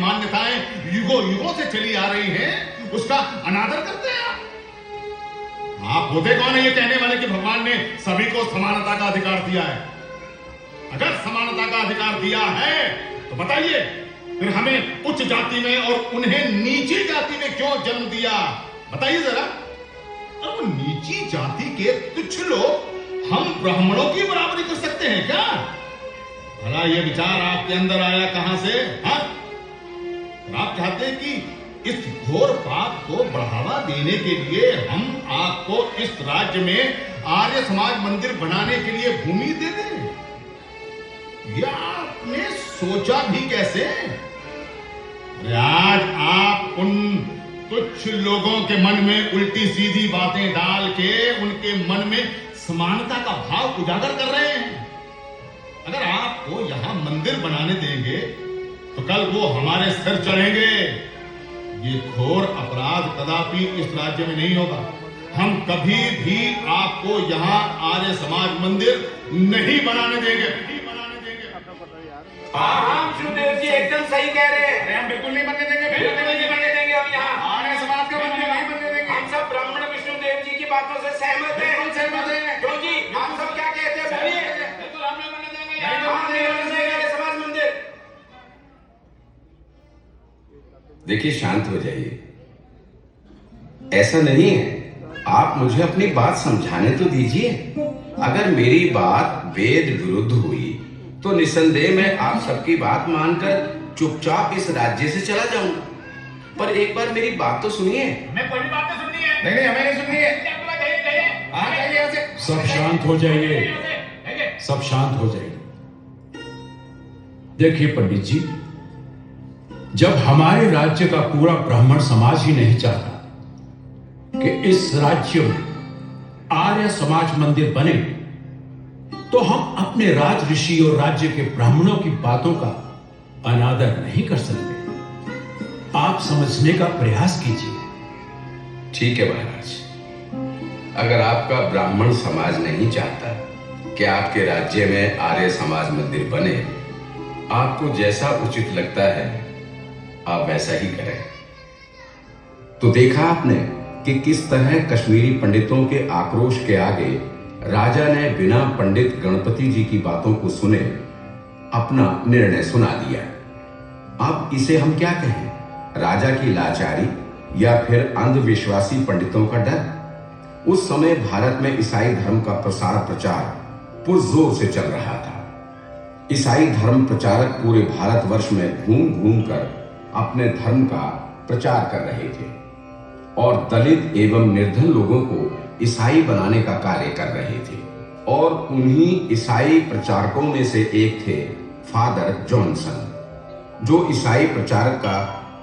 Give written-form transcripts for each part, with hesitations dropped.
मान्यताएं युगों युगों से चली आ रही हैं, उसका अनादर करते हैं आप होते कौन है ये कहने वाले कि भगवान ने सभी को समानता का अधिकार दिया है? अगर समानता का अधिकार दिया है तो बताइए फिर हमें उच्च जाति में और उन्हें नीची जाति में क्यों जन्म दिया? बताइए जरा। अब नीची जाति के तुच्छ लोग हम ब्राह्मणों की बराबरी कर सकते हैं क्या? भला ये विचार आपके अंदर आया कहां से? हाँ, आप चाहते हैं कि इस घोर पाप को बढ़ावा देने के लिए हम आपको इस राज्य में आर्य समाज मंदिर बनाने के लिए भूमि दे दें? यह आपने सोचा भी कैसे? आज आप उन तुच्छ लोगों के मन में उल्टी सीधी बातें डाल के उनके मन में समानता का भाव उजागर कर रहे हैं। अगर आपको यहां मंदिर बनाने देंगे तो कल वो हमारे सिर चढ़ेंगे। ये घोर अपराध कदापि इस राज्य में नहीं होगा। हम कभी भी आपको यहाँ आर्य समाज मंदिर नहीं बनाने देंगे। हाँ, विष्णुदेव जी एकदम सही कह रहे हैं। अरे हम बिल्कुल नहीं बनने देंगे, बिल्कुल नहीं बनने देंगे हम यहाँ आर्य समाज का मंदिर नहीं बनने देंगे। हम सब ब्राह्मण विष्णुदेव जी की बातों से सहमत हैं। बिल्कुल सहमत हैं। क्यों जी, आप सब क्या कहते हैं बोलिए। बिल्कुल हम नहीं बनने देंगे। हम नहीं बनने देंगे आर्य समाज मंदिर। देखिए, शांत हो जाइए। ऐसा नहीं है, आप मुझे अपनी बात समझाने तो दीजिए। अगर मेरी बात वेद विरुद्ध हुई तो निसंदेह मैं आप सबकी बात मानकर चुपचाप इस राज्य से चला जाऊंगा। पर एक बार मेरी बात तो सुनिए। हमें कोई बात तो सुननी है। नहीं, हमें नहीं सुननी है। हाँ, जाइए यहाँ से। सब शांत हो जाइए, सब शांत हो जाइए। देखिए पंडित जी, जब हमारे राज्य का पूरा ब्राह्मण समाज ही नहीं चाहता कि इस राज्य में आर्य समाज मंदिर बने, तो हम अपने राज ऋषि और राज्य के ब्राह्मणों की बातों का अनादर नहीं कर सकते। आप समझने का प्रयास कीजिए। ठीक है महाराज, अगर आपका ब्राह्मण समाज नहीं चाहता कि आपके राज्य में आर्य समाज मंदिर बने, आपको जैसा उचित लगता है आप वैसा ही करें। तो देखा आपने कि किस तरह कश्मीरी पंडितों के आक्रोश के आगे राजा ने बिना पंडित गणपति जी की बातों को सुने अपना निर्णय सुना दिया। अब इसे हम क्या कहें? राजा की लाचारी या फिर अंधविश्वासी पंडितों का डर? उस समय भारत में ईसाई धर्म का प्रसार प्रचार पुरजोर से चल रहा था। ईसाई धर्म प्रचारक पूरे भारतवर्ष में घूम घूम कर अपने धर्म का प्रचार कर रहे थे और दलित एवं निर्धन लोगों को ईसाई बनाने का कार्य कर रहे थे। और उन्हीं ईसाई प्रचारकों में से एक थे फादर जॉनसन, जो ईसाई प्रचारक का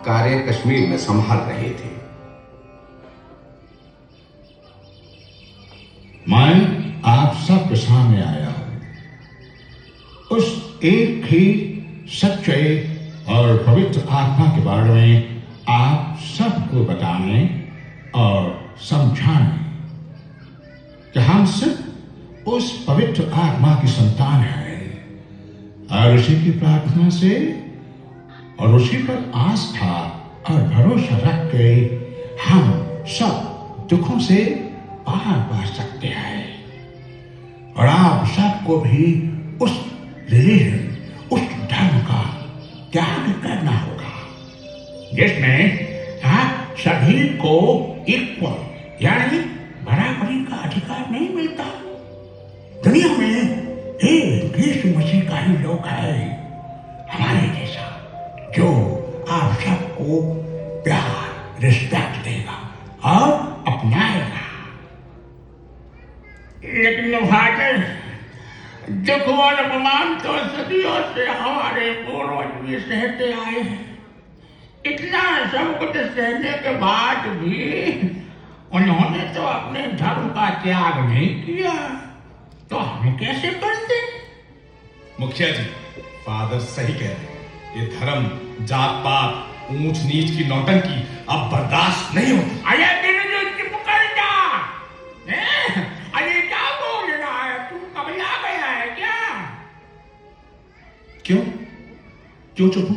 कार्य कश्मीर में संभाल रहे थे। मैं आप सबके सामने आया हूं उस एक ही सच्चे और पवित्र आत्मा के बारे में आप सबको बताने और समझाने कि हम सब उस पवित्र आत्मा की संतान हैं और उसी की प्रार्थना से और उसी पर आस्था और भरोसा रख के हम सब दुखों से पार पा सकते हैं। और आप सबको भी उस रिलीजन, उस धर्म का त्याग करना होगा जिसमें आप सभी को इक्वल यानी बराबरी का अधिकार नहीं मिलता। दुनिया में एक यीशु मसीह का ही लोग है हमारे जैसा, जो आप सबको प्यार, रिस्पेक्ट देगा और अपनाएगा। लेकिन भाजन दुख और अपमान तो सदियों से हमारे पूर्वज भी सहते आए हैं। इतना सब कुछ सहने के बाद भी उन्होंने तो अपने धर्म का त्याग नहीं किया, तो हम कैसे करते? मुखिया जी, फादर सही कह रहे हैं। ये धर्म, जात पात, ऊंच नीच की नौटंकी अब बर्दाश्त नहीं होती। अरे चुप कर जा। अरे क्या बोल रहा है तू? कबला गया है क्या? क्यों क्यों चुप हूं?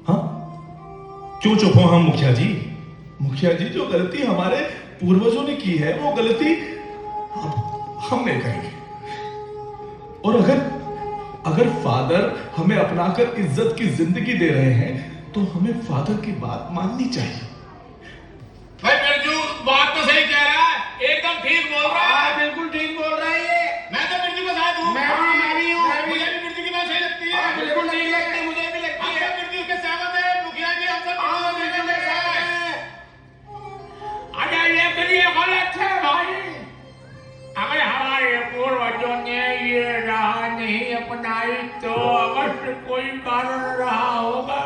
हाँ, क्यों चुप हो हम मुखिया जी? मुखिया जी, जो गलती हमारे पूर्वजों ने की है वो गलती हम नहीं करेंगे। और अगर फादर हमें अपनाकर इज्जत की जिंदगी दे रहे हैं तो हमें फादर की बात माननी चाहिए। भाई बिरजू बात तो सही कह रहा है, एकदम ठीक बोल रहा है। हाँ, बिल्कुल ठीक बोल रहा है ये। मैं तो बिरजू के साथ हूँ। मैं भी हूँ। मुझे भी बिरजू की बात सही लगती है। हाँ, बिल्कुल ठीक लगती है, मुझे भी लगती हम है। सब बिरजू के सहमत हैं। मुखिया जी हम सब हाँ, बिरजू बिल्कुल के साथ हैं। अरे लेकिन ये गलत है भाई। अगर हमारे पूर्वजों ने ये राह नहीं अपनाई तो अवश्य कोई कारण रहा होगा।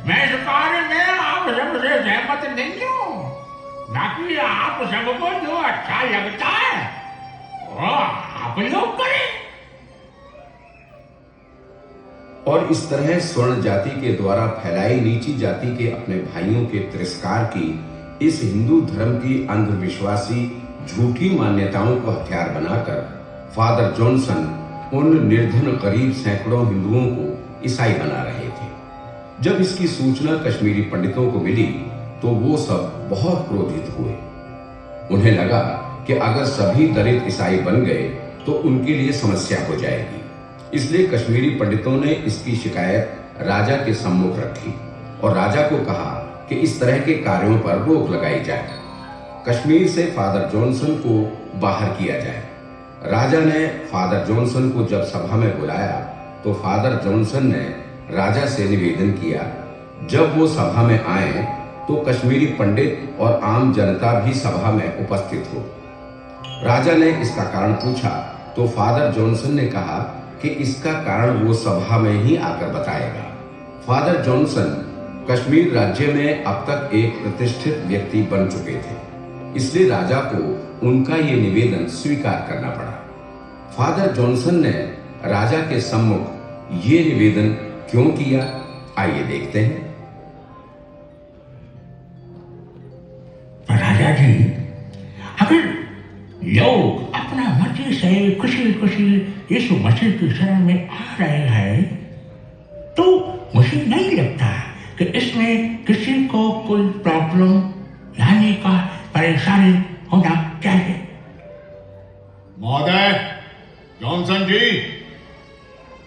मैं इस कार्य में आप सबसे सहमत नहीं हूँ। बाकी आप सबको जो अच्छा लगता है वो आप लोग करें। और इस तरह स्वर्ण जाति के द्वारा फैलाई नीची जाति के अपने भाइयों के तिरस्कार की इस हिंदू धर्म की अंधविश्वासी झूठी मान्यताओं को हथियार बनाकर फादर जॉनसन उन निर्धन गरीब सैकड़ों हिंदुओं को ईसाई बना रहे थे। जब इसकी सूचना कश्मीरी पंडितों को मिली तो वो सब बहुत क्रोधित हुए। उन्हें लगा कि अगर सभी दलित ईसाई बन गए तो उनके लिए समस्या हो जाएगी। इसलिए कश्मीरी पंडितों ने इसकी शिकायत राजा के सम्मुख रखी और राजा को कहा कि इस तरह के कार्यों पर रोक लगाई जाए, कश्मीर से फादर जॉनसन को बाहर किया जाए। राजा ने फादर जॉनसन को जब सभा में बुलाया तो फादर जॉनसन ने राजा से निवेदन किया, जब वो सभा में आए तो कश्मीरी पंडित और आम जनता भी सभा में उपस्थित हो। राजा ने इसका कारण पूछा तो फादर जॉनसन ने कहा कि इसका कारण वो सभा में ही आकर बताएगा। फादर जॉनसन कश्मीर राज्य में अब तक एक प्रतिष्ठित व्यक्ति बन चुके थे, इसलिए राजा को उनका ये निवेदन स्वीकार करना पड़ा। फादर जॉनसन ने राजा के सम्मुख ये निवेदन क्यों किया, आइए देखते हैं। राजा जी, अगर लोग अपना मर्जी से खुशी खुशी यीशु मसीह की शरण में आ रहे हैं तो मुझे नहीं लगता कि इसमें किसी को कोई प्रॉब्लम यानी का परेशानी होना चाहिए। महोदय जॉनसन जी,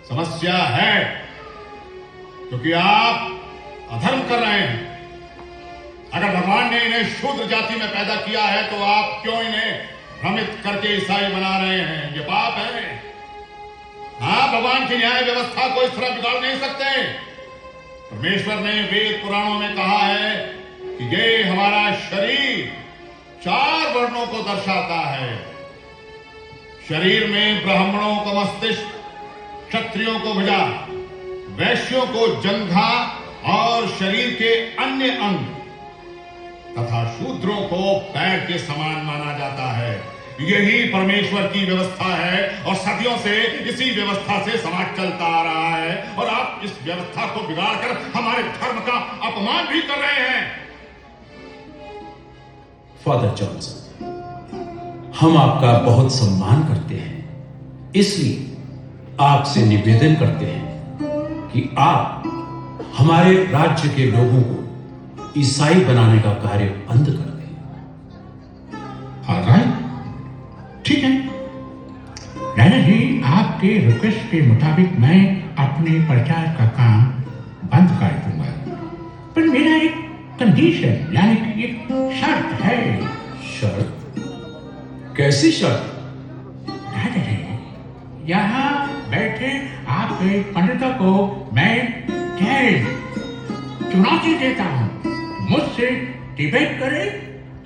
समस्या है क्योंकि आप अधर्म कर रहे हैं। अगर भगवान ने इन्हें शूद्र जाति में पैदा किया है तो आप क्यों इन्हें भ्रमित करके ईसाई बना रहे हैं? ये पाप है। आप भगवान की न्याय व्यवस्था को इस तरह बिगाड़ नहीं सकते। परमेश्वर ने वेद पुराणों में कहा है कि ये हमारा शरीर 4 वर्णों को दर्शाता है। शरीर में ब्राह्मणों को मस्तिष्क, क्षत्रियों को भुजा, वैश्यों को जंघा और शरीर के अन्य अंग तथा शूद्रों को पैर के समान माना जाता है। यही परमेश्वर की व्यवस्था है और सदियों से इसी व्यवस्था से समाज चलता आ रहा है और आप इस व्यवस्था को बिगाड़कर हमारे धर्म का अपमान भी कर रहे हैं। फादर जॉनसन, हम आपका बहुत सम्मान करते हैं, इसलिए आपसे निवेदन करते हैं कि आप हमारे राज्य के लोगों को ईसाई बनाने का कार्य बंद कर दें। ऑलराइट, ठीक है राजा जी, आपके रिक्वेस्ट के मुताबिक मैं अपने प्रचार का काम बंद कर दूंगा, पर मेरा एक कंडीशन यानी कि एक शर्त है। शर्त? कैसी शर्त? राजा जी, यहाँ बैठे आपके पंडितों को मैं चैलेंज, चुनौती देता हूँ, मुझसे डिबेट करे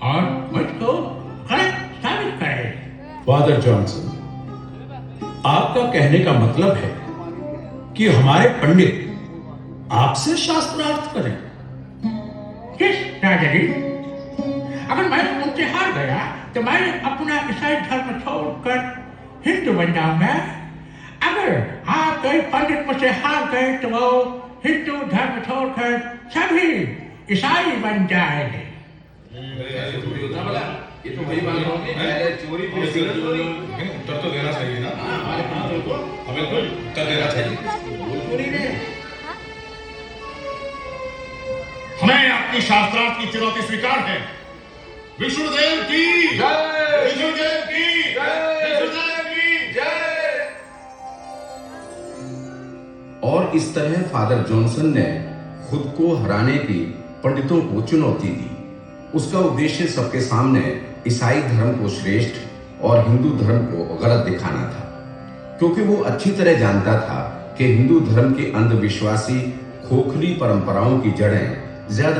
और मुझको गलत साबित करे। फादर जॉनसन, आपका कहने का मतलब है कि हमारे पंडित आपसे शास्त्रार्थ करें? किस राजा जी, अगर मैं उनसे हार गया तो मैं अपना ईसाई धर्म छोड़कर हिंदू बन जाऊंगा। अगर आपके पंडित मुझसे हार गए तो वो हिंदू धर्म छोड़कर सभी ईसाई बन जाएंगे। ये तो वही बात होगी, पहले चोरी फिर चोरी। उत्तर तो देना चाहिए ना, हमें उत्तर देना चाहिए। हमें आपकी शास्त्रार्थ की चुनौती स्वीकार है। विष्णुदेव की जय! विष्णुदेव की जय! विष्णुदेव की जय! और इस तरह फादर जॉनसन ने खुद को हराने की पंडितों को चुनौती दी। उसका उद्देश्य सबके सामने ईसाई धर्म को श्रेष्ठ और हिंदू धर्म को गलत दिखाना था, क्योंकि वो अच्छी तरह जानता था कि हिंदू धर्म की अंधविश्वासी खोखली परंपराओं की जड़ें ज्यादा